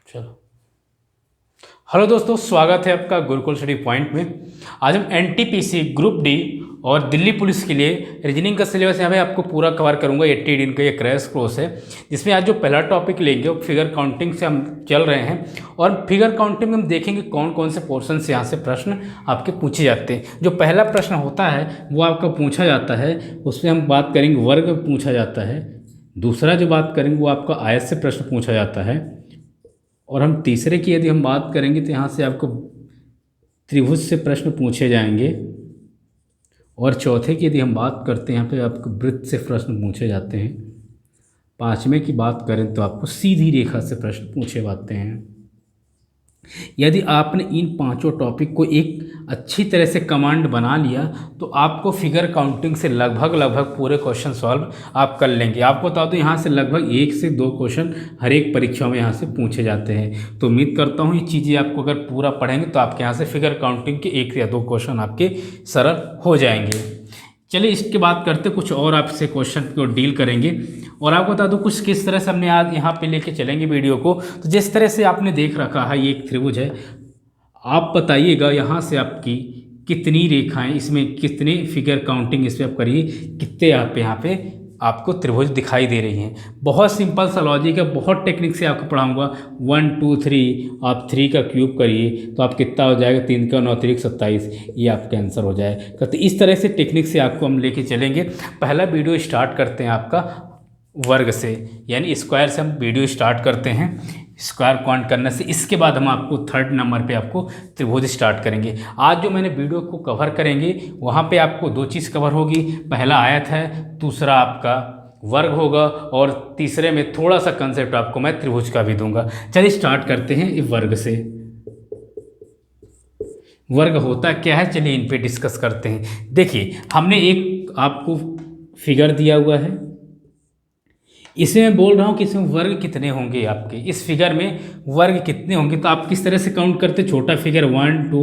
चलो। हेलो दोस्तों, स्वागत है आपका गुरुकुल स्टडी पॉइंट में। आज हम एनटीपीसी ग्रुप डी और दिल्ली पुलिस के लिए रीजनिंग का सिलेबस यहाँ पे आपको पूरा कवर करूँगा। 80 दिन का ये क्रैश कोर्स है, जिसमें आज जो पहला टॉपिक लेंगे वो फिगर काउंटिंग से हम चल रहे हैं। और फिगर काउंटिंग में हम देखेंगे कौन कौन से पोर्शन से यहाँ से प्रश्न आपके पूछे जाते हैं। जो पहला प्रश्न होता है वो आपका पूछा जाता है, उसमें हम बात करेंगे वर्ग पूछा जाता है। दूसरा जो बात करेंगे वो आपका आयत से प्रश्न पूछा जाता है। और हम तीसरे की यदि हम बात करेंगे तो यहाँ से आपको त्रिभुज से प्रश्न पूछे जाएंगे। और चौथे की यदि हम बात करते हैं यहाँ पे आपको वृत्त से प्रश्न पूछे जाते हैं। पांचवें की बात करें तो आपको सीधी रेखा से प्रश्न पूछे जाते हैं। यदि आपने इन पांचों टॉपिक को एक अच्छी तरह से कमांड बना लिया तो आपको फिगर काउंटिंग से लगभग पूरे क्वेश्चन सॉल्व आप कर लेंगे। आपको बता दो यहाँ से लगभग 1 से 2 क्वेश्चन हर एक परीक्षा में यहाँ से पूछे जाते हैं। तो उम्मीद करता हूँ ये चीज़ें आपको अगर पूरा पढ़ेंगे तो आपके यहाँ से फिगर काउंटिंग के 1 या 2 क्वेश्चन आपके सरल हो जाएंगे। चलिए इसके बाद करते कुछ और आपसे क्वेश्चन को डील करेंगे। और आपको बता दूं कुछ किस तरह से हमने आज यहाँ पे लेके चलेंगे वीडियो को। तो जिस तरह से आपने देख रखा है ये एक त्रिभुज है, आप बताइएगा यहाँ से आपकी कितनी रेखाएं, इसमें कितने फिगर काउंटिंग इस पर आप करिए, कितने यहाँ पे आपको त्रिभुज दिखाई दे रही हैं। बहुत सिंपल सा लॉजिक है, बहुत टेक्निक से आपको पढ़ाऊंगा। 1 2 3 आप 3 का क्यूब करिए तो आप कितना हो जाएगा, 3 का 9 3 27, ये आपका आंसर हो जाएगा। तो इस तरह से टेक्निक से आपको हम लेके चलेंगे। पहला वीडियो स्टार्ट करते हैं आपका वर्ग से, यानी स्क्वायर से हम वीडियो स्टार्ट करते हैं, स्क्वायर काउंट करने से। इसके बाद हम आपको 3rd नंबर पे आपको त्रिभुज स्टार्ट करेंगे। आज जो मैंने वीडियो को कवर करेंगे वहाँ पे आपको 2 चीज़ कवर होगी। पहला आयत है, दूसरा आपका वर्ग होगा, और तीसरे में थोड़ा सा कंसेप्ट आपको मैं त्रिभुज का भी दूंगा। चलिए स्टार्ट करते हैं इस वर्ग से। वर्ग होता क्या है, चलिए इन पे डिस्कस करते हैं। देखिए हमने एक आपको फिगर दिया हुआ है, इसमें मैं बोल रहा हूँ कि इसमें वर्ग कितने होंगे, आपके इस फिगर में वर्ग कितने होंगे। तो आप किस तरह से काउंट करते, छोटा फिगर 1 2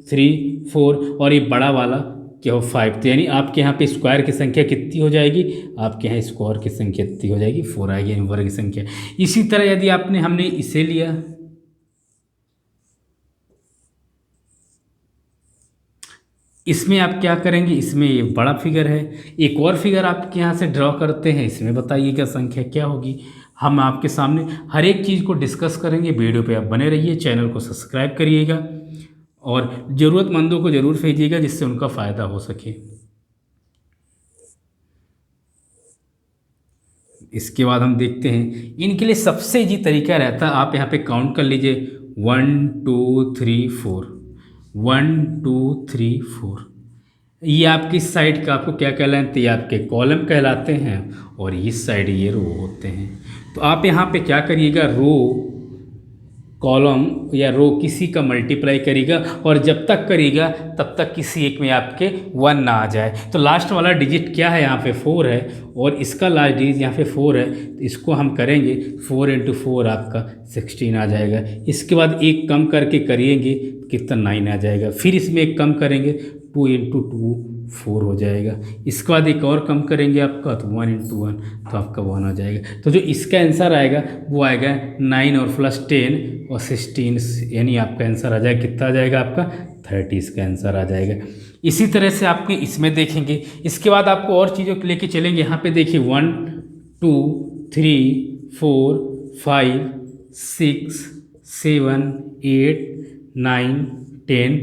3 4 और ये बड़ा वाला क्या हो 5। तो यानी आपके यहाँ पे स्क्वायर की संख्या कितनी हो जाएगी, आपके यहाँ स्क्वायर की संख्या कितनी हो जाएगी, 4 आएगी, यानी वर्ग की संख्या। इसी तरह यदि हमने इसे लिया, इसमें आप क्या करेंगे, इसमें ये बड़ा फिगर है। एक और फिगर आपके यहाँ से ड्रॉ करते हैं, इसमें बताइएगा संख्या क्या होगी। हम आपके सामने हर एक चीज़ को डिस्कस करेंगे। वीडियो पे आप बने रहिए, चैनल को सब्सक्राइब करिएगा और ज़रूरतमंदों को ज़रूर भेजिएगा जिससे उनका फ़ायदा हो सके। इसके बाद हम देखते हैं, इनके लिए सबसे इजी तरीका रहता है, आप यहाँ पे काउंट कर लीजिए 1 2 3 4, 1 2 3 4। ये आपकी साइड का आपको क्या कहलाते हैं, ये आपके कॉलम कहलाते हैं, और इस साइड ये रो होते हैं। तो आप यहाँ पे क्या करिएगा, रो कॉलम या रो किसी का मल्टीप्लाई करिएगा, और जब तक करिएगा तब तक किसी एक में आपके 1 ना आ जाए। तो लास्ट वाला डिजिट क्या है, यहाँ पे 4 है, और इसका लास्ट डिजिट यहाँ पे 4 है। तो इसको हम करेंगे 4 × 4 आपका 16 आ जाएगा। इसके बाद एक कम करके करिएंगे कितना 9 आ जाएगा। फिर इसमें एक कम करेंगे 2 × 2 4 हो जाएगा। इसके बाद एक और कम करेंगे आपका तो 1 × 1 तो आपका 1 आ जाएगा। तो जो इसका आंसर आएगा वो आएगा 9 और प्लस 10 और 16, यानी आपका आंसर आ जाएगा, कितना आ जाएगा आपका 30, इसका आंसर आ जाएगा। इसी तरह से आपके इसमें देखेंगे। इसके बाद आपको और चीज़ों को लेके चलेंगे। यहाँ पे देखिए 1 2 3 4 5 6 7 8 9 10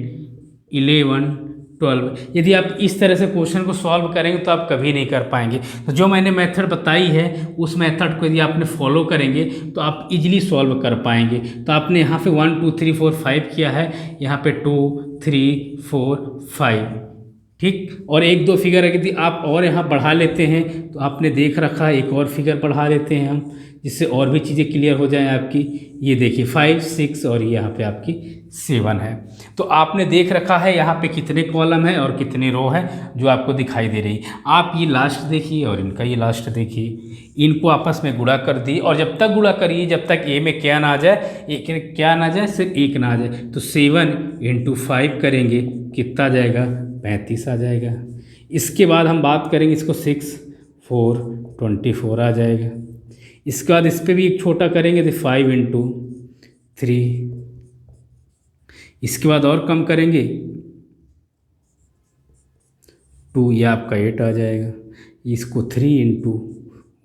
11 12। यदि आप इस तरह से क्वेश्चन को सॉल्व करेंगे तो आप कभी नहीं कर पाएंगे। तो जो मैंने मेथड बताई है उस मेथड को यदि आपने फॉलो करेंगे तो आप इजीली सॉल्व कर पाएंगे। तो आपने यहाँ पे 1 2 3 4 5 किया है, यहाँ पे 2 3 4 5, ठीक। और 1 2 फिगर यदि आप और यहाँ बढ़ा लेते हैं तो आपने देख रखा है, एक और फिगर बढ़ा लेते हैं हम, जिससे और भी चीज़ें क्लियर हो जाएं आपकी। ये देखिए 5 6 और यहाँ पे आपकी 7 है। तो आपने देख रखा है यहाँ पे कितने कॉलम है और कितने रो है जो आपको दिखाई दे रही। आप ये लास्ट देखिए और इनका ये लास्ट देखिए, इनको आपस में गुणा कर दी, और जब तक गुणा करिए जब तक ए में क्या ना आ जाए, एक क्या ना आ जाए, सिर्फ 1 ना आ जाए। तो 7 × 5 करेंगे कितना आ जाएगा, 35 आ जाएगा। इसके बाद हम बात करेंगे इसको 6 4 24 आ जाएगा। इसके बाद इस पर भी एक छोटा करेंगे तो 5 × 3, इसके बाद और कम करेंगे 2, ये आपका 8 आ जाएगा। इसको 3 इंटू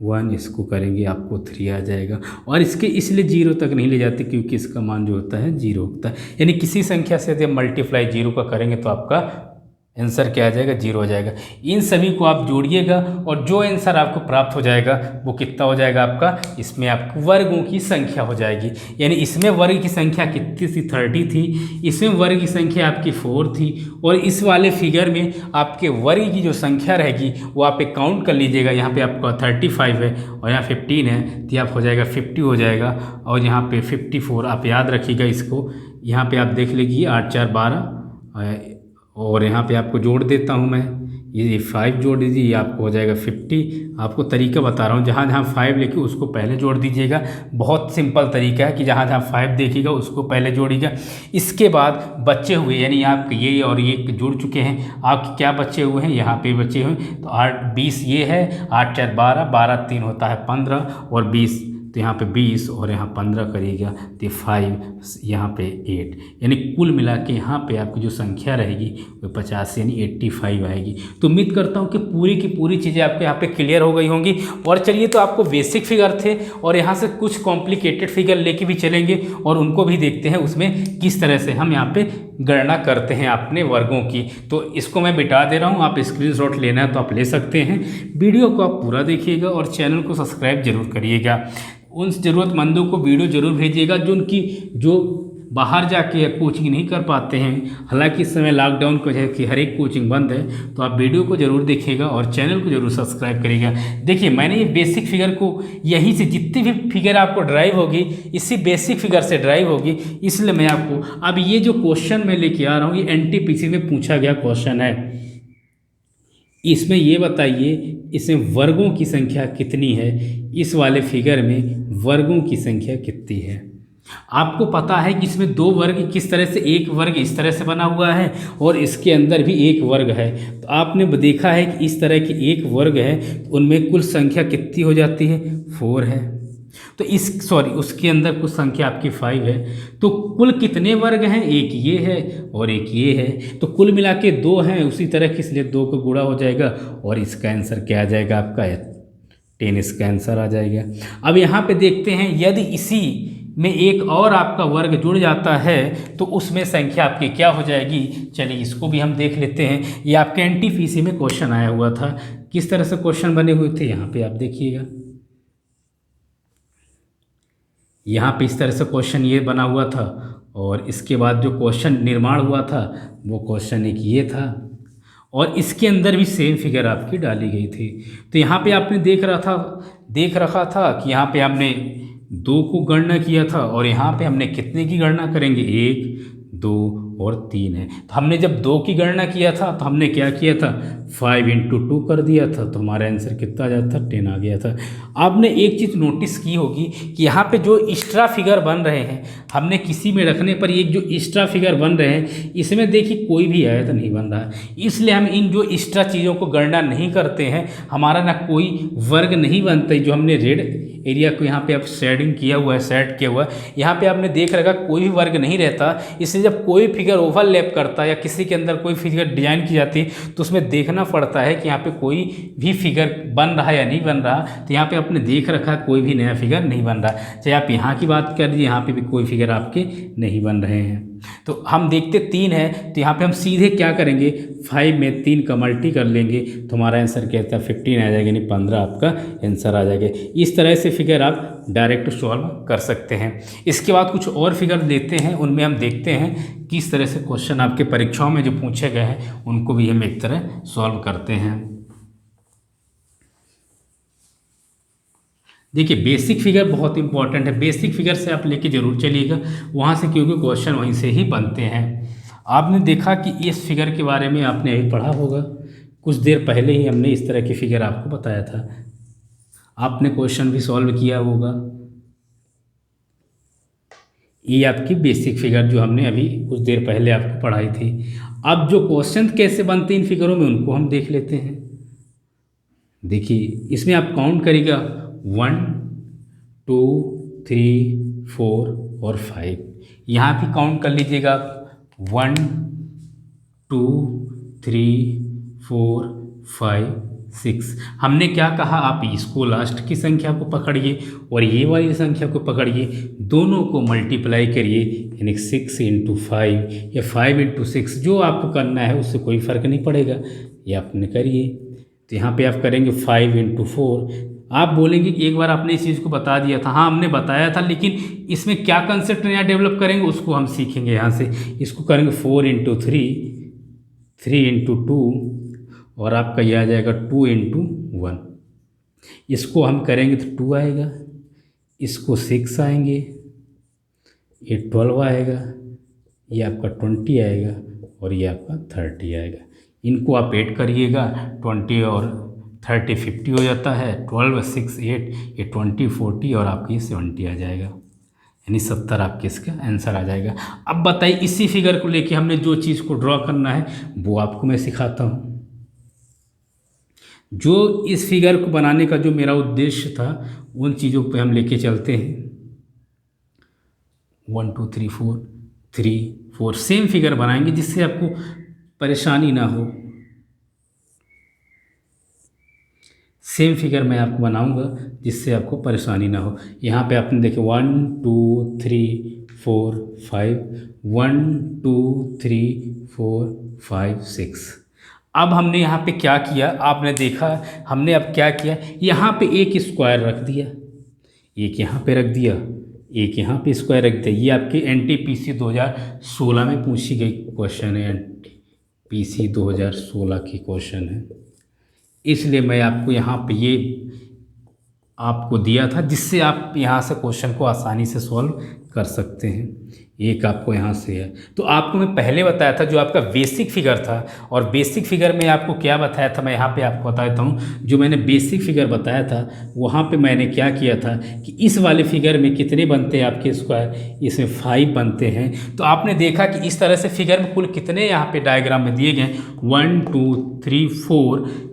1 इसको करेंगे आपको 3 आ जाएगा। और इसके इसलिए 0 तक नहीं ले जाते क्योंकि इसका मान जो होता है 0 होता है, यानी किसी संख्या से यदि मल्टीप्लाई 0 का करेंगे तो आपका आंसर क्या आ जाएगा, 0 हो जाएगा। इन सभी को आप जोड़िएगा और जो आंसर आपको प्राप्त हो जाएगा वो कितना हो जाएगा आपका, इसमें आपको वर्गों की संख्या हो जाएगी। यानी इसमें वर्ग की संख्या कितनी थी, 30 थी, इसमें वर्ग की संख्या आपकी 4 थी, और इस वाले फिगर में आपके वर्ग की जो संख्या रहेगी वो आप एक काउंट कर लीजिएगा। यहाँ पे आपका 35 है और यहाँ 15 है, तो आप हो जाएगा 50 हो जाएगा। और यहाँ पे 54 आप याद रखिएगा इसको, यहाँ पे आप देख लीजिए 8 4 12, और यहाँ पे आपको जोड़ देता हूँ मैं, ये 5 जोड़ दीजिए, ये आपको हो जाएगा 50। आपको तरीका बता रहा हूँ, जहाँ जहाँ 5 लिखे उसको पहले जोड़ दीजिएगा। बहुत सिंपल तरीका है कि जहाँ जहाँ 5 देखिएगा उसको पहले जोड़िएगा। इसके बाद बचे हुए यानी आप ये और ये जुड़ चुके हैं, आपके क्या बचे हुए हैं, यहाँ पे बचे हुए हैं। तो 8 20 ये है, 8 4 12, 12 3 होता है 15, और 20 तो यहाँ पे 20 और यहाँ 15 करिएगा तो 5 यहाँ पे 8, यानी कुल मिला के यहाँ पे आपकी जो संख्या रहेगी वो 50 यानी 85 आएगी। तो उम्मीद करता हूँ कि पूरी की पूरी चीज़ें आपको यहाँ पे क्लियर हो गई होंगी। और चलिए, तो आपको बेसिक फिगर थे और यहाँ से कुछ कॉम्प्लिकेटेड फिगर लेके भी चलेंगे और उनको भी देखते हैं उसमें किस तरह से हम यहाँ पे गणना करते हैं अपने वर्गों की। तो इसको मैं मिटा दे रहा हूँ, आप स्क्रीनशॉट लेना है तो आप ले सकते हैं। वीडियो को आप पूरा देखिएगा और चैनल को सब्सक्राइब जरूर करिएगा। उन ज़रूरतमंदों को वीडियो ज़रूर भेजिएगा जो बाहर जाके कोचिंग नहीं कर पाते हैं। हालांकि इस समय लॉकडाउन की वजह से हर एक कोचिंग बंद है, तो आप वीडियो को ज़रूर देखिएगा और चैनल को ज़रूर सब्सक्राइब करिएगा। देखिए, मैंने ये बेसिक फिगर को यहीं से जितनी भी फिगर आपको ड्राइव होगी इसी बेसिक फिगर से ड्राइव होगी, इसलिए मैं आपको अब ये जो क्वेश्चन मैं लेके आ रहा हूँ ये NTPC में पूछा गया क्वेश्चन है। इसमें ये बताइए इसमें वर्गों की संख्या कितनी है, इस वाले फिगर में वर्गों की संख्या कितनी है। आपको पता है कि इसमें 2 वर्ग किस तरह से, एक वर्ग इस तरह से बना हुआ है और इसके अंदर भी एक वर्ग है। तो आपने देखा है कि इस तरह की एक वर्ग है, उनमें कुल संख्या कितनी हो जाती है, 4 है। तो उसके अंदर कुछ संख्या आपकी 5 है। तो कुल कितने वर्ग हैं, एक ये है और एक ये है, तो कुल मिला के 2 हैं उसी तरह की, इसलिए 2 को गुणा हो जाएगा और इसका आंसर क्या आ जाएगा आपका 10, इसका आंसर आ जाएगा। अब यहाँ पे देखते हैं यदि इसी में एक और आपका वर्ग जुड़ जाता है तो उसमें संख्या आपकी क्या हो जाएगी। चलिए इसको भी हम देख लेते हैं। ये आपके NTPC में क्वेश्चन आया हुआ था। किस तरह से क्वेश्चन बने हुए थे यहाँ पे आप देखिएगा, यहाँ पे इस तरह से क्वेश्चन ये बना हुआ था और इसके बाद जो क्वेश्चन निर्माण हुआ था वो क्वेश्चन एक ये था और इसके अंदर भी सेम फिगर आपकी डाली गई थी। तो यहाँ पे आपने देख रखा था कि यहाँ पे हमने 2 को गणना किया था और यहाँ पे हमने कितने की गणना करेंगे, 1 2 और 3 है। तो हमने जब 2 की गणना किया था तो हमने क्या किया था, 5 इंटू 2 कर दिया था, तो हमारा आंसर कितना आ जाता था, 10 आ गया था। आपने एक चीज़ नोटिस की होगी कि यहाँ पे जो एक्स्ट्रा फिगर बन रहे हैं, हमने किसी में रखने पर एक जो एक्स्ट्रा फिगर बन रहे हैं इसमें देखिए कोई भी आयत नहीं बन रहा है, इसलिए हम इन जो एक्स्ट्रा चीज़ों को गणना नहीं करते हैं। हमारा ना कोई वर्ग नहीं बनता है। जो हमने रेड एरिया को यहाँ पे आप सेट किया हुआ है, यहाँ पे आपने देख रखा कोई भी वर्ग नहीं रहता, इसलिए जब कोई फिगर ओवरलैप करता है या किसी के अंदर कोई फिगर डिजाइन की जाती है तो उसमें देखना पड़ता है कि यहाँ पे कोई भी फिगर बन रहा है या नहीं बन रहा। तो यहाँ पे आपने देख रखा कोई भी नया फिगर नहीं बन रहा, चाहे आप यहाँ की बात कर लीजिए, यहाँ पे भी कोई फिगर आपके नहीं बन रहे हैं। तो हम देखते 3 है, तो यहाँ पे हम सीधे क्या करेंगे, 5 में 3 का मल्टी कर लेंगे तो हमारा आंसर क्या आता है, 15 आ जाएगा, यानी 15 आपका आंसर आ जाएगा। इस तरह से फिगर आप डायरेक्ट सॉल्व कर सकते हैं। इसके बाद कुछ और फिगर लेते हैं, उनमें हम देखते हैं किस तरह से क्वेश्चन आपके परीक्षाओं में जो पूछे गए हैं उनको भी हम एक तरह सॉल्व करते हैं। देखिए, बेसिक फिगर बहुत इंपॉर्टेंट है, बेसिक फिगर से आप लेके जरूर चलिएगा वहाँ से, क्योंकि क्वेश्चन वहीं से ही बनते हैं। आपने देखा कि इस फिगर के बारे में आपने अभी पढ़ा होगा, कुछ देर पहले ही हमने इस तरह की फिगर आपको बताया था, आपने क्वेश्चन भी सॉल्व किया होगा। ये आपकी बेसिक फिगर जो हमने अभी कुछ देर पहले आपको पढ़ाई थी। अब जो क्वेश्चन कैसे बनते हैं इन फिगरों में उनको हम देख लेते हैं। देखिए, इसमें आप काउंट करिएगा 1 2 3 4 और 5। यहाँ भी काउंट कर लीजिएगा आप 1 2 3 4 5 6। हमने क्या कहा, आप इसको लास्ट की संख्या को पकड़िए और ये वाली संख्या को पकड़िए, दोनों को मल्टीप्लाई करिए, यानी 6 इंटू 5 या 5 इंटू 6, जो आपको करना है उससे कोई फ़र्क नहीं पड़ेगा, ये आपने करिए। तो यहाँ पे आप करेंगे 5 इंटू 4। आप बोलेंगे कि एक बार आपने इस चीज़ को बता दिया था। हाँ, हमने बताया था, लेकिन इसमें क्या कंसेप्ट नया डेवलप करेंगे उसको हम सीखेंगे। यहाँ से इसको करेंगे 4 इंटू 3, 3 इंटू 2 और आपका यह आ जाएगा 2 इंटू 1। इसको हम करेंगे तो 2 आएगा, इसको 6 आएंगे, ये 12 आएगा, ये आपका 20 आएगा और ये आपका 30 आएगा। इनको आप ऐड करिएगा, 20 और 30 50 हो जाता है, 12 6 8, ये 20 40 और आपकी 70 आ जाएगा, यानी 70 आपके इसका आंसर आ जाएगा। अब बताइए, इसी फिगर को लेके हमने जो चीज़ को ड्रॉ करना है वो आपको मैं सिखाता हूँ। जो इस फिगर को बनाने का जो मेरा उद्देश्य था, उन चीज़ों पे हम लेके चलते हैं। 1 2 3 4 3 4 सेम फिगर बनाएंगे जिससे आपको परेशानी ना हो। सेम फिगर मैं आपको बनाऊंगा जिससे आपको परेशानी ना हो। यहाँ पे आपने देखे 1 2 3 4 5, 1 2 3 4 5 6। अब हमने यहाँ पे क्या किया, आपने देखा हमने अब क्या किया, यहाँ पे एक स्क्वायर रख दिया, एक यहाँ पे रख दिया, एक यहाँ पे स्क्वायर रख दिया। ये आपके एनटीपीसी 2016 में पूछी गई क्वेश्चन है, एनटीपीसी 2016 की क्वेश्चन है, इसलिए मैं आपको यहाँ पे ये आपको दिया था जिससे आप यहाँ से क्वेश्चन को आसानी से सॉल्व कर सकते हैं। एक आपको यहाँ से है, तो आपको मैं पहले बताया था जो आपका बेसिक फिगर था, और बेसिक फिगर में आपको क्या बताया था, मैं यहाँ पे आपको बता देता हूँ। जो मैंने बेसिक फिगर बताया था वहाँ पे मैंने क्या किया था कि इस वाले फिगर में कितने बनते हैं आपके स्क्वायर, इसमें 5 बनते हैं। तो आपने देखा कि इस तरह से फिगर में कुल कितने यहाँ पे डायग्राम में दिए गए, 1 2 3 4।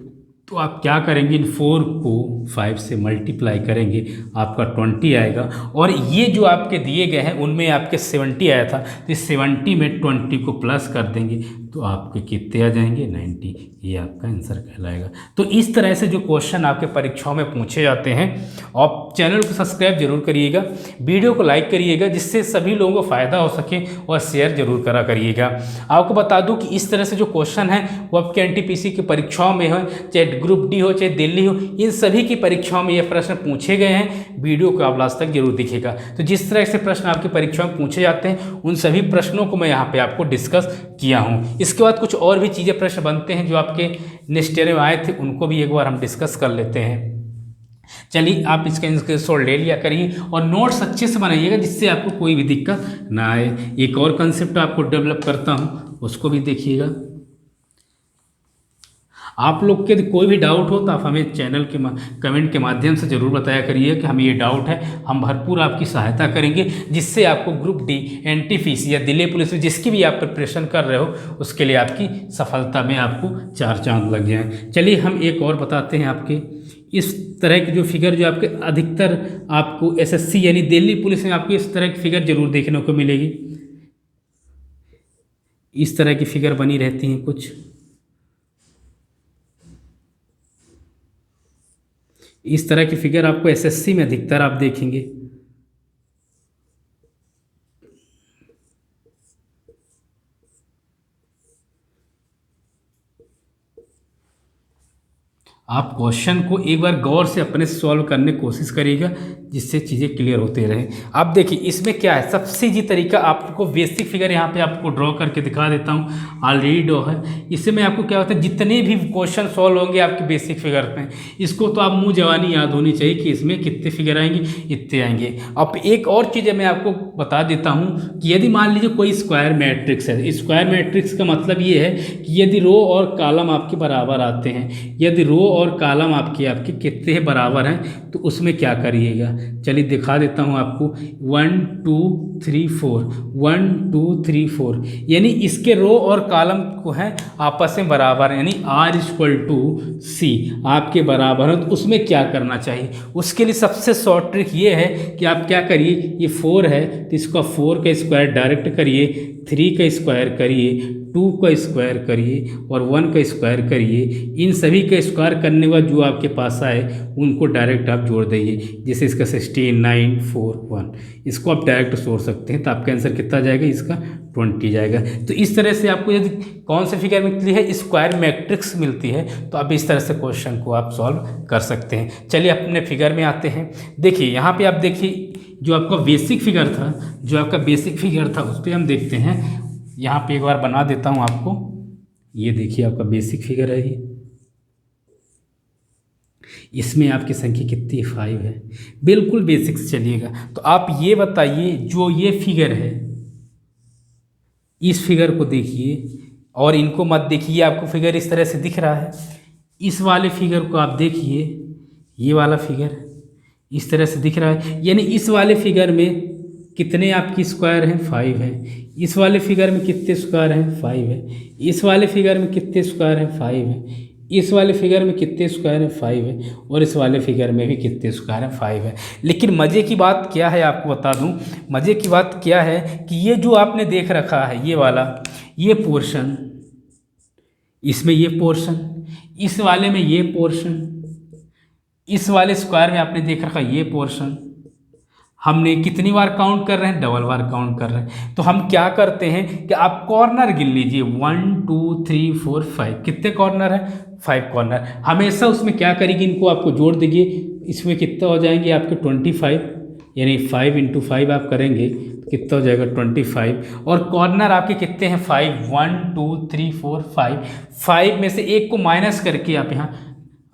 तो आप क्या करेंगे, इन 4 को 5 से मल्टीप्लाई करेंगे, आपका 20 आएगा। और ये जो आपके दिए गए हैं उनमें आपके 70 आया था, तो इस 70 में 20 को प्लस कर देंगे तो आपके कितने आ जाएंगे, 90। ये आपका आंसर कहलाएगा। तो इस तरह से जो क्वेश्चन आपके परीक्षाओं में पूछे जाते हैं। आप चैनल को सब्सक्राइब जरूर करिएगा, वीडियो को लाइक करिएगा जिससे सभी लोगों को फ़ायदा हो सके, और शेयर जरूर करा करिएगा। आपको बता दूं कि इस तरह से जो क्वेश्चन है वो आपके एनटीपीसी की परीक्षाओं में हो, चाहे ग्रुप डी हो चाहे दिल्ली हो, इन सभी की परीक्षाओं में ये प्रश्न पूछे गए हैं। वीडियो को आप लास्ट तक जरूर दिखेगा। तो जिस तरह से प्रश्न आपकी परीक्षाओं में पूछे जाते हैं उन सभी प्रश्नों को मैं यहाँ पे आपको डिस्कस किया हूँ। इसके बाद कुछ और भी चीज़ें प्रश्न बनते हैं जो आपके नेक्स्ट ईयर में आए थे, उनको भी एक बार हम डिस्कस कर लेते हैं। चलिए, आप इसका स्क्रीनशॉट ले लिया करिए और नोट्स अच्छे से बनाइएगा जिससे आपको कोई भी दिक्कत ना आए। एक और कंसेप्ट आपको डेवलप करता हूँ, उसको भी देखिएगा। आप लोग के कोई भी डाउट हो तो आप हमें चैनल के कमेंट के माध्यम से ज़रूर बताया करिए कि हमें ये डाउट है, हम भरपूर आपकी सहायता करेंगे जिससे आपको ग्रुप डी, एनटीपीसी या दिल्ली पुलिस में जिसकी भी आप प्रिपरेशन कर रहे हो उसके लिए आपकी सफलता में आपको 4 चांद लग जाएं। चलिए हम एक और बताते हैं। आपके इस तरह की जो फिगर जो आपके अधिकतर आपको एसएससी यानी दिल्ली पुलिस में आपको इस तरह की फिगर जरूर देखने को मिलेगी। इस तरह की फिगर बनी रहती हैं कुछ, इस तरह की फिगर आपको एसएससी में अधिकतर आप देखेंगे। आप क्वेश्चन को एक बार गौर से अपने से सॉल्व करने की कोशिश करिएगा जिससे चीज़ें क्लियर होते रहें। आप देखिए इसमें क्या है, सबसे इजी तरीका आपको बेसिक फिगर यहाँ पे आपको ड्रॉ करके दिखा देता हूँ। ऑलरेडी ड्रॉ है, इसमें आपको क्या होता है, जितने भी क्वेश्चन सॉल्व होंगे आपके बेसिक फिगर पे, इसको तो आप मुँह जवानी याद होनी चाहिए कि इसमें कितने फिगर आएंगे, इतने आएंगे। अब एक और चीज़ मैं आपको बता देता हूँ कि यदि मान लीजिए कोई स्क्वायर मैट्रिक्स है, स्क्वायर मैट्रिक्स का मतलब ये है कि यदि रो और कॉलम आपके बराबर आते हैं, यदि रो और कॉलम आपके कितने बराबर हैं, तो उसमें क्या करिएगा, चलिए दिखा देता हूँ आपको। 1 2 3 4, 1 2 3 4, यानी इसके रो और कॉलम को है आपस में बराबर, यानी R = C आपके बराबर है। तो उसमें क्या करना चाहिए, उसके लिए सबसे शॉर्ट ट्रिक ये है कि आप क्या करिए, ये 4 है तो इसका 4 का स्क्वायर डायरेक्ट करिए, 3 का स्क्वायर करिए, 2 का स्क्वायर करिए और 1 का स्क्वायर करिए। इन सभी का स्क्वायर करने के बाद जो आपके पास आए उनको डायरेक्ट आप जोड़ दीजिए। जैसे इसका 16 9 4 1, इसको आप डायरेक्ट जोड़ सकते हैं। तो आपका आंसर कितना जाएगा, इसका 20 जाएगा। तो इस तरह से आपको यदि कौन से फिगर मिलती है, स्क्वायर मैट्रिक्स मिलती है, तो आप इस तरह से क्वेश्चन को आप सॉल्व कर सकते हैं। चलिए अपने फिगर में आते हैं। देखिए यहाँ पे आप देखिए जो आपका बेसिक फिगर था, उस पर हम देखते हैं। यहाँ पे एक बार बना देता हूँ आपको। ये देखिए आपका बेसिक फिगर है, ये इसमें आपकी संख्या कितनी 5 है, बिल्कुल बेसिक से चलिएगा। तो आप ये बताइए, जो ये फिगर है, इस फिगर को देखिए और इनको मत देखिए। आपको फिगर इस तरह से दिख रहा है, इस वाले फिगर को आप देखिए, ये वाला फिगर इस तरह से दिख रहा है। यानी इस वाले फिगर में कितने आपकी स्क्वायर हैं, 5 है। इस वाले फिगर में कितने स्क्वायर हैं, 5 है। इस वाले फिगर में कितने स्क्वायर हैं, 5 है। इस वाले फिगर में कितने स्क्वायर हैं, 5 है। और इस वाले फिगर में भी कितने स्क्वायर हैं, 5 है। लेकिन मज़े की बात क्या है, आपको बता दूं, मज़े की बात क्या है कि ये जो आपने देख रखा है, ये वाला, ये पोर्शन, इसमें ये पोर्शन, इस वाले में ये पोर्शन, इस वाले स्क्वायर में आपने देख रखा ये पोर्शन, हमने कितनी बार काउंट कर रहे हैं, डबल बार काउंट कर रहे हैं। तो हम क्या करते हैं कि आप कॉर्नर गिन लीजिए, 1 2 3 4 5, कितने कॉर्नर है, 5 कॉर्नर। हमेशा उसमें क्या करेंगे, इनको आपको जोड़ दीजिए, इसमें कितना हो जाएंगे आपके 25, यानी 5 × 5 आप करेंगे तो कितना हो जाएगा 25। और कॉर्नर आपके कितने हैं, 5, 1 2 3 4 5। 5 में से एक को माइनस करके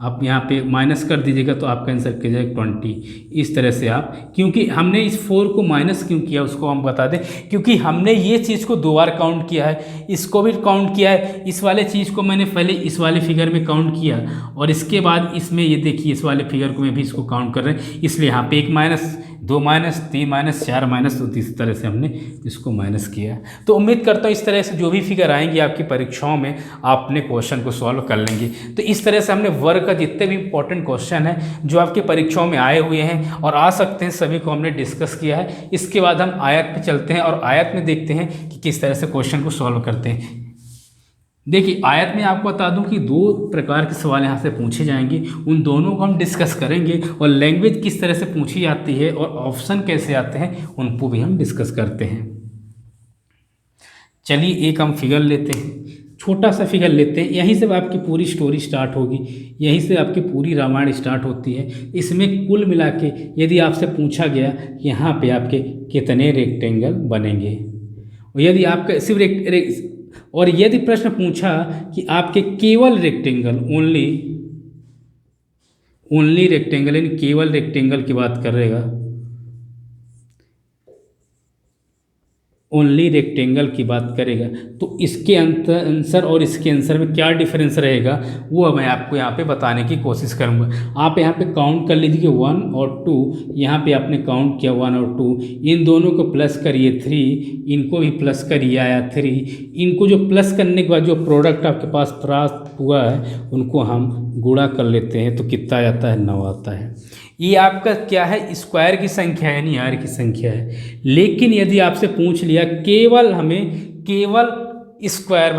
आप यहाँ पे माइनस कर दीजिएगा तो आपका आंसर क्या जाएगा 20। इस तरह से आप, क्योंकि हमने इस 4 को माइनस क्यों किया उसको हम बता दें, क्योंकि हमने ये चीज़ को 2 बार काउंट किया है, इसको भी काउंट किया है। इस वाले चीज़ को मैंने पहले इस वाले फिगर में काउंट किया और इसके बाद इसमें ये देखिए इस वाले फिगर को मैं भी इसको काउंट कर रहे हैं, इसलिए यहाँ पे 1 माइनस, 2 माइनस, 3 माइनस, 4 माइनस, तो इस तरह से हमने इसको माइनस किया। तो उम्मीद करता हूँ इस तरह से जो भी फिगर आएंगी आपकी परीक्षाओं में आप अपने क्वेश्चन को सॉल्व कर लेंगे। तो इस तरह से हमने वर्ग का जितने भी इंपॉर्टेंट क्वेश्चन हैं जो आपकी परीक्षाओं में आए हुए हैं और आ सकते हैं, सभी को हमने डिस्कस किया है। इसके बाद हम आयत पे चलते हैं और आयत में देखते हैं कि किस तरह से क्वेश्चन को सॉल्व करते हैं। देखिए आयत में आपको बता दूं कि 2 प्रकार के सवाल यहाँ से पूछे जाएंगे, उन दोनों को हम डिस्कस करेंगे और लैंग्वेज किस तरह से पूछी जाती है और ऑप्शन कैसे आते हैं उनको भी हम डिस्कस करते हैं। चलिए एक हम फिगर लेते हैं, छोटा सा फिगर लेते हैं, यहीं से आपकी पूरी स्टोरी स्टार्ट होगी, यहीं से आपकी पूरी रामायण स्टार्ट होती है। इसमें कुल मिला के यदि आपसे पूछा गया कि यहाँ पे आपके कितने रेक्टेंगल बनेंगे, और यदि आपका सिर्फ और यदि प्रश्न पूछा कि आपके केवल रेक्टेंगल, ओनली रेक्टेंगल, यानी केवल रेक्टेंगल की बात करेगा, ओनली रेक्टेंगल की बात करेगा, तो इसके आंसर और इसके आंसर में क्या डिफरेंस रहेगा वो मैं आपको यहाँ पे बताने की कोशिश करूँगा। आप यहाँ पे काउंट कर लीजिए 1 और 2, यहाँ पे आपने काउंट किया 1 और 2, इन दोनों को प्लस करिए 3, इनको भी प्लस करिए आया 3, इनको जो प्लस करने के बाद जो प्रोडक्ट आपके पास प्राप्त हुआ है उनको हम गुणा कर लेते हैं तो कितना आता है, 9 आता है। ये आपका क्या है, स्क्वायर की संख्या है, यानी आर की संख्या है। लेकिन यदि आपसे पूछ लिया केवल हमें केवल स्क्वायर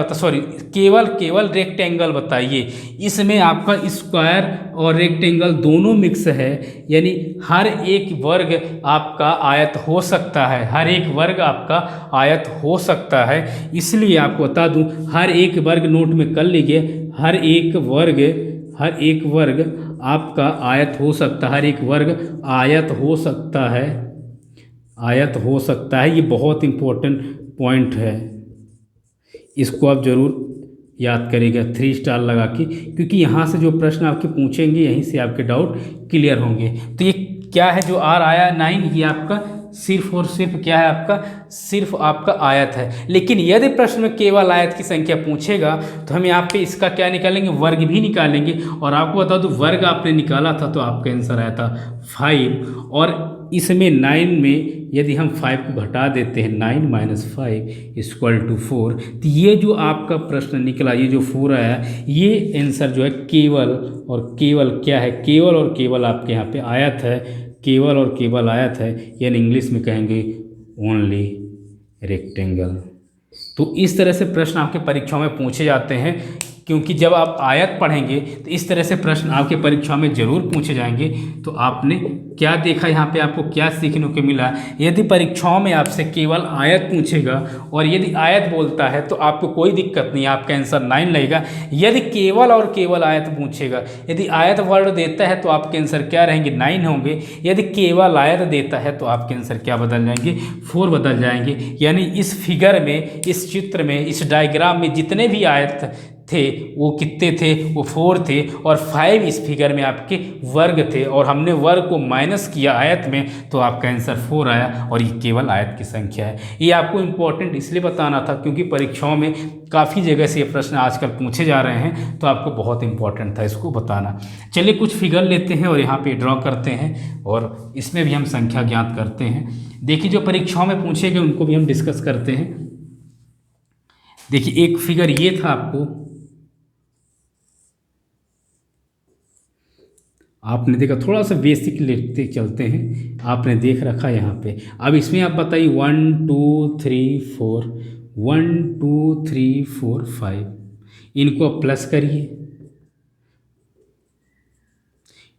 केवल रेक्टेंगल बताइए, इसमें आपका स्क्वायर और रेक्टेंगल दोनों मिक्स है, यानी हर एक वर्ग आपका आयत हो सकता है, हर एक वर्ग आपका आयत हो सकता है। इसलिए आपको बता दूं, हर एक वर्ग नोट में कर लीजिए, हर एक वर्ग आपका आयत हो सकता है, हर एक वर्ग आयत हो सकता है। ये बहुत इम्पोर्टेंट पॉइंट है, इसको आप ज़रूर याद करिएगा 3 स्टार लगा के, क्योंकि यहाँ से जो प्रश्न आपके पूछेंगे यहीं से आपके डाउट क्लियर होंगे। तो ये क्या है जो आर आया 9, ये आपका सिर्फ और सिर्फ क्या है आपका, सिर्फ आपका आयत है। लेकिन यदि प्रश्न में केवल आयत की संख्या पूछेगा तो हम यहाँ पे इसका क्या निकालेंगे, वर्ग भी निकालेंगे। और आपको बता दो वर्ग आपने निकाला था तो आपका आंसर आया था 5। और इसमें 9 में यदि हम 5 को घटा देते हैं, 9 - 5 = 4, तो ये जो आपका प्रश्न निकला, ये जो 4 आया, ये आंसर जो है केवल और केवल क्या है, केवल और केवल आपके यहाँ पे आयत है, केवल और केवल आयत है, यानी इंग्लिश में कहेंगे ओनली रेक्टेंगल। तो इस तरह से प्रश्न आपके परीक्षाओं में पूछे जाते हैं, क्योंकि जब आप आयत पढ़ेंगे तो इस तरह से प्रश्न आपके परीक्षा में जरूर पूछे जाएंगे। तो आपने क्या देखा, यहाँ पे आपको क्या सीखने को मिला। यदि परीक्षाओं में आपसे केवल आयत पूछेगा और यदि आयत बोलता है तो आपको कोई दिक्कत नहीं, आपका आंसर 9 लगेगा। यदि केवल और केवल आयत पूछेगा, यदि आयत वर्ड देता है तो आपके आंसर क्या रहेंगे, 9 होंगे। यदि केवल आयत देता है तो आपके आंसर क्या बदल जाएंगे, 4 बदल जाएंगे। यानी इस फिगर में, इस चित्र में, इस डायग्राम में जितने भी आयत थे वो कितने थे, वो 4 थे। और 5 इस फिगर में आपके वर्ग थे, और हमने वर्ग को माइनस किया आयत में तो आपका आंसर 4 आया। और ये केवल आयत की संख्या है। ये आपको इम्पोर्टेंट इसलिए बताना था क्योंकि परीक्षाओं में काफ़ी जगह से ये प्रश्न आजकल पूछे जा रहे हैं, तो आपको बहुत इंपॉर्टेंट था इसको बताना। चलिए कुछ फिगर लेते हैं और यहाँ पे ड्रॉ करते हैं और इसमें भी हम संख्या ज्ञात करते हैं। देखिए जो परीक्षाओं में पूछे गए उनको भी हम डिस्कस करते हैं। देखिए एक फिगर ये था, आपको आपने देखा, थोड़ा सा बेसिक लेते चलते हैं, आपने देख रखा यहाँ पे। अब इसमें आप बताइए 1 2 3 4, 1 2 3 4 5, इनको आप प्लस करिए,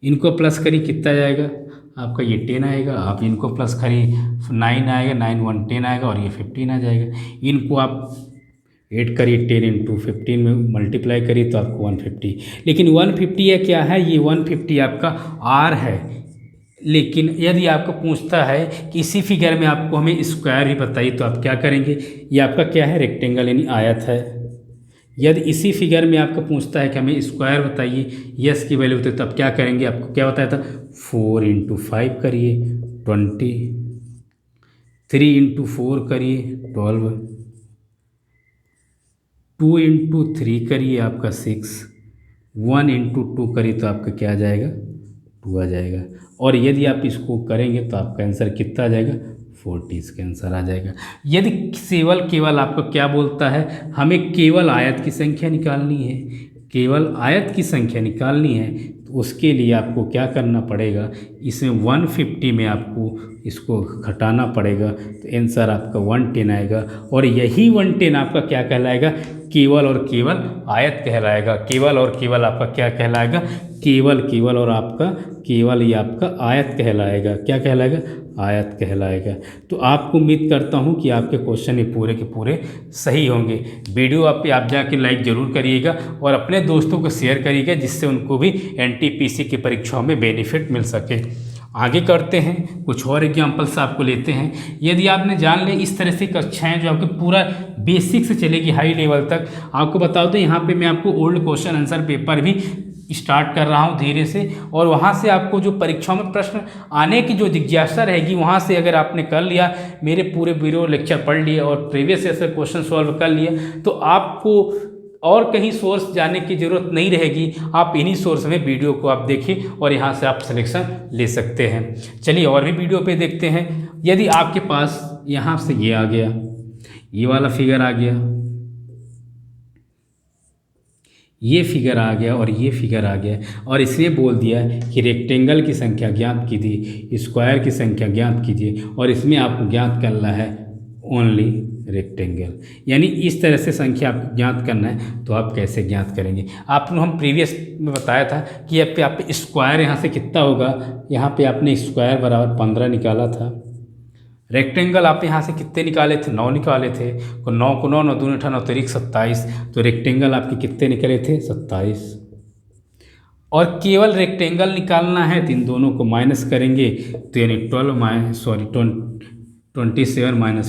इनको प्लस करिए, कितना जाएगा आपका, ये 10 आएगा। आप इनको प्लस करिए, 9 आएगा, 9 1 10 आएगा, और ये 15 आ जाएगा। इनको आप ऐड करिए, 10 × 15 में मल्टीप्लाई करिए तो आपको 150। लेकिन 150 ये क्या है, ये 150 आपका आर है। लेकिन यदि आपको पूछता है कि इसी फिगर में आपको हमें स्क्वायर भी बताइए तो आप क्या करेंगे, ये आपका क्या है, रेक्टेंगल यानी आयत है। यदि इसी फिगर में आपको पूछता है कि हमें स्क्वायर बताइए, यस की वैल्यू बताइए, तो आप क्या करेंगे, आपको क्या बताया था, 4 × 5 करिए 20, 3 × 4 करिए 12, 2 × 3 करिए आपका 6, 1 × 2 करिए तो आपका क्या आ जाएगा, 2 आ जाएगा। और यदि आप इसको करेंगे तो आपका आंसर कितना आ जाएगा, 40 इसका आंसर आ जाएगा। यदि केवल आपको क्या बोलता है, हमें केवल आयत की संख्या निकालनी है, केवल आयत की संख्या निकालनी है, तो उसके लिए आपको क्या करना पड़ेगा, इसमें 150 में आपको इसको घटाना पड़ेगा, तो आंसर आपका 110 आएगा। और यही 110 आपका क्या कहलाएगा, केवल और केवल आयत कहलाएगा। केवल और केवल आपका क्या कहलाएगा, केवल और आपका केवल ये आपका आयत कहलाएगा। क्या कहलाएगा, आयत कहलाएगा। तो आपको उम्मीद करता हूँ कि आपके क्वेश्चन ये पूरे के पूरे सही होंगे। वीडियो आप जाके लाइक ज़रूर करिएगा और अपने दोस्तों को शेयर करिएगा, जिससे उनको भी NTPC की परीक्षाओं में बेनिफिट मिल सके। आगे करते हैं, कुछ और एग्जाम्पल्स आपको लेते हैं। यदि आपने जान ले इस तरह से कक्षाएं जो आपके पूरा बेसिक से चलेगी हाई लेवल तक, आपको बताओ तो यहाँ पे मैं आपको ओल्ड क्वेश्चन आंसर पेपर भी स्टार्ट कर रहा हूँ धीरे से, और वहाँ से आपको जो परीक्षाओं में प्रश्न आने की जो जिज्ञासा रहेगी, वहाँ से अगर आपने कर लिया, मेरे पूरे वीडियो लेक्चर पढ़ लिए और प्रीवियस ऐसे क्वेश्चन सॉल्व कर लिए, तो आपको और कहीं सोर्स जाने की ज़रूरत नहीं रहेगी। आप इन्हीं सोर्स में वीडियो को आप देखिए और यहाँ से आप सिलेक्शन ले सकते हैं। चलिए और भी वीडियो पे देखते हैं। यदि आपके पास यहाँ से ये आ गया, ये वाला फिगर आ गया, ये फिगर आ गया और ये फिगर आ गया, और इसमें बोल दिया कि रेक्टेंगल की संख्या ज्ञात कीजिए, स्क्वायर की संख्या ज्ञात कीजिए, और इसमें आपको ज्ञात करना है ओनली रेक्टेंगल। यानी इस तरह से संख्या आपको ज्ञात करना है, तो आप कैसे ज्ञात करेंगे। आपको हम प्रीवियस में बताया था कि आप स्क्वायर यहाँ से कितना होगा, यहाँ पे आपने स्क्वायर बराबर 15 निकाला था। रेक्टेंगल आप यहाँ से कितने निकाले थे, 9 निकाले थे। तो 9 को 9, 9 दूनी 18, 9 तिरिक 27, तो रेक्टेंगल आपके कितने निकले थे, 27। और केवल रेक्टेंगल निकालना है तो इन दोनों को माइनस करेंगे, तो यानी 27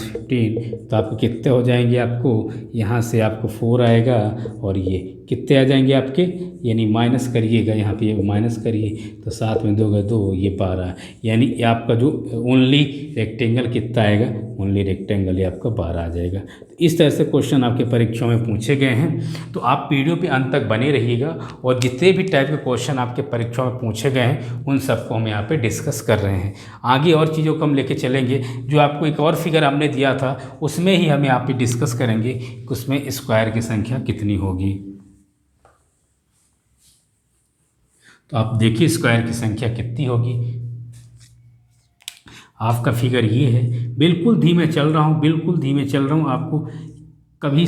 - 15, तो आपको कितने हो जाएंगे, आपको यहाँ से आपको 4 आएगा और ये कितने आ जाएंगे आपके, यानी माइनस करिएगा, यहाँ पे माइनस करिए तो 7 में 2 गए 2, ये 12, यानी ये आपका जो ओनली रेक्टेंगल कितना आएगा, ओनली रेक्टेंगल ये आपका 12 आ जाएगा। तो इस तरह से क्वेश्चन आपके परीक्षाओं में पूछे गए हैं। तो आप वीडियो पे अंत तक बने रहिएगा और जितने भी टाइप के क्वेश्चन आपके परीक्षाओं में पूछे गए हैं उन सबको हम यहाँ पे डिस्कस कर रहे हैं। आगे और चीज़ों को हम लेके चलेंगे। जो आपको एक और फिगर हमने दिया था उसमें ही हम यहाँ पे डिस्कस करेंगे कि उसमें स्क्वायर की संख्या कितनी होगी। तो आप देखिए स्क्वायर की संख्या कितनी होगी। आपका फिगर ये है, बिल्कुल धीमे चल रहा हूँ, बिल्कुल धीमे चल रहा हूँ। आपको कभी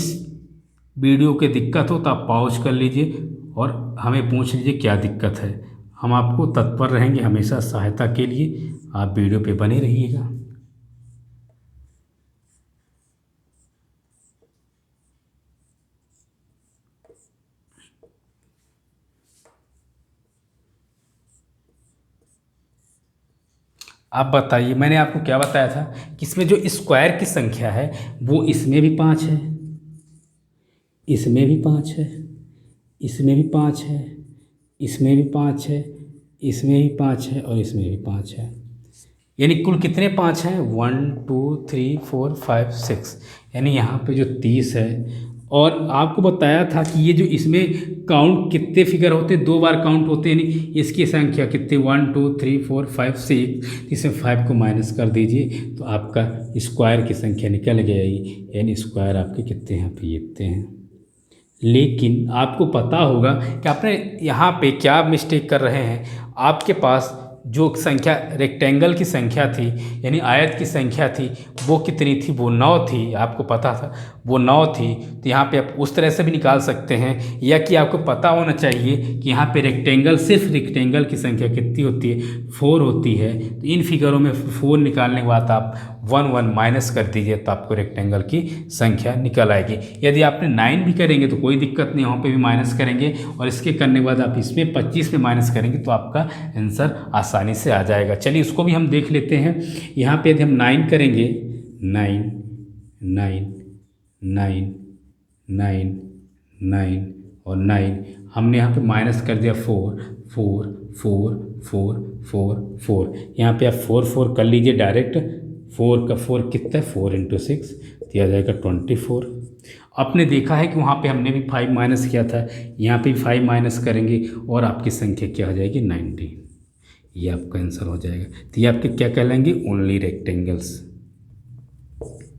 वीडियो के दिक्कत हो तो आप पॉज कर लीजिए और हमें पूछ लीजिए क्या दिक्कत है। हम आपको तत्पर रहेंगे हमेशा सहायता के लिए। आप वीडियो पे बने रहिएगा। आप बताइए, मैंने आपको क्या बताया था कि इसमें जो स्क्वायर की संख्या है वो इसमें भी 5 है, इसमें भी 5 है, इसमें भी 5 है, इसमें भी 5 है, इसमें भी 5 है और इसमें भी 5 है। यानी कुल कितने 5 हैं, 1 2 3 4 5 6, यानी यहाँ पे जो 30 है। और आपको बताया था कि ये जो इसमें काउंट कितने फिगर होते, 2 बार काउंट होते हैं, यानी इसकी संख्या कितने 1 2 3 4 5 6, इसमें 5 को माइनस कर दीजिए तो आपका स्क्वायर की संख्या निकल गई। यानी स्क्वायर आपके कितने यहाँ पे इतने हैं। लेकिन आपको पता होगा कि आपने यहाँ पे क्या मिस्टेक कर रहे हैं। आपके पास जो संख्या रेक्टेंगल की संख्या थी यानी आयत की संख्या थी वो कितनी थी, वो 9 थी। आपको पता था वो 9 थी। तो यहाँ पे आप उस तरह से भी निकाल सकते हैं, या कि आपको पता होना चाहिए कि यहाँ पे रेक्टेंगल, सिर्फ रेक्टेंगल की संख्या कितनी होती है, 4 होती है। तो इन फिगरों में 4 निकालने के बाद आप 1 1 माइनस कर दीजिए तो आपको रेक्टेंगल की संख्या निकल आएगी। यदि आपने 9 भी करेंगे तो कोई दिक्कत नहीं, वहाँ पे भी माइनस करेंगे और इसके करने के बाद आप इसमें 25 में माइनस करेंगे तो आपका आंसर आसानी से आ जाएगा। चलिए उसको भी हम देख लेते हैं। यहाँ पे यदि हम 9 करेंगे, 9 9 9 9 9 और 9, हमने यहाँ पे माइनस कर दिया 4 4 4 4 4 4। यहाँ पे आप 4 4 कर लीजिए डायरेक्ट। 4 का 4 कितना है, 4 × 6 दिया जाएगा 24। आपने देखा है कि वहाँ पे हमने भी 5 माइनस किया था, यहाँ पे 5 माइनस करेंगे और आपकी संख्या क्या हो जाएगी, 19। ये आपका आंसर हो जाएगा। तो ये आपके क्या कहलाएंगे, ओनली रेक्टेंगल्स।